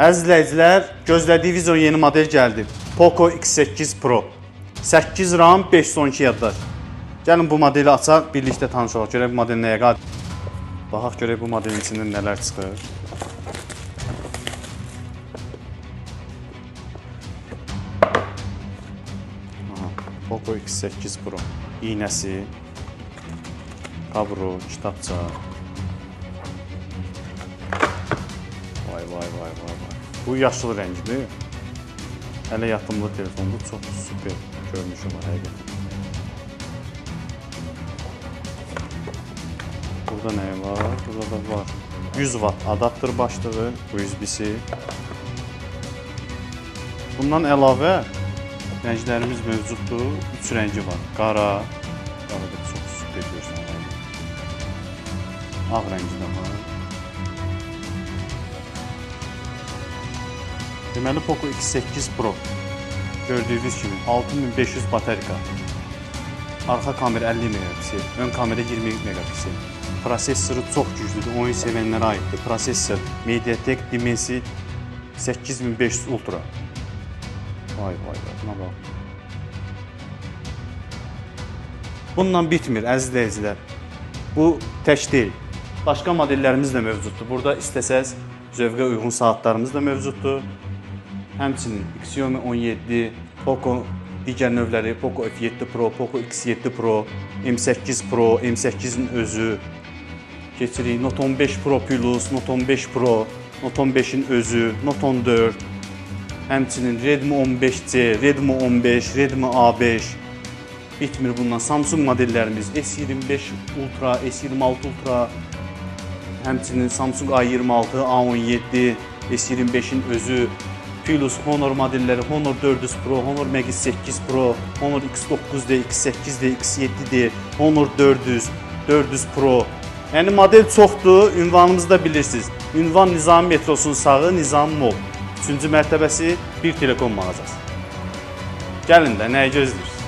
Əziz izləyicilər, gözlədiyiniz o yeni model gəldi. Poco X8 Pro. 8 RAM, 512 yaddaş. Gəlin bu modeli açaq, birlikdə tanış olaq. Görək bu model nəyə qadir. Baxaq görək bu modelin içindən nələr çıxır. Poco X8 Pro. İynəsi, kablo, kitabça. Vay. Bu yaşıl rəngidir. Hələ yatımlı telefondur. Çox super görünüşü var həqiqətən. Burada nə var? Burada da var. 100 watt adapter başlığı, USB-si. Bundan əlavə rənglərimiz mövcuddur. 3 rəngi var. Qara. Qara da çox super görsənir. Ağ rəngi də var. Deməli Poco X8 Pro. Gördüyünüz kimi 6500 batarika. Arxa kamera 50 megapiksel, ön kamera 20 megapiksel. Prosesoru çox güclüdür, oyun sevənlərə aiddir. Prosesor MediaTek Dimensity 8500 Ultra. Vay, buna bax. Bununla bitmir, əziz izləyicilər. Bu tək deyil. Başqa modellərimiz də mövcuddur. Burada istəsəz zövqə uyğun saatlarımız da mövcuddur. Həmçinin Xiaomi 17, Poco digər növləri, Poco F7 Pro, Poco X7 Pro, M8 Pro, M8-in özü. Keçirik Note 15 Pro Plus, Note 15 Pro, Note 15-in özü, Note 14. Həmçinin Redmi 15C, Redmi 15, Redmi A5. Bitmir bundan. Samsung modellərimiz S25 Ultra, S26 Ultra. Həmçinin Samsung A26, A17, S25-in özü. Plus Honor modelləri, Honor 400 Pro, Honor Magix 8 Pro, Honor X9D, X8D, X7D, Honor 400, 400 Pro. Yəni model çoxdur, ünvanımızı da bilirsiniz. Ünvan Nizami metrosunun sağı Nizami Mall. 3-cü mərtəbəsi Bir Telekom mağazası. Gəlin də, nəyi gözləyirsiniz?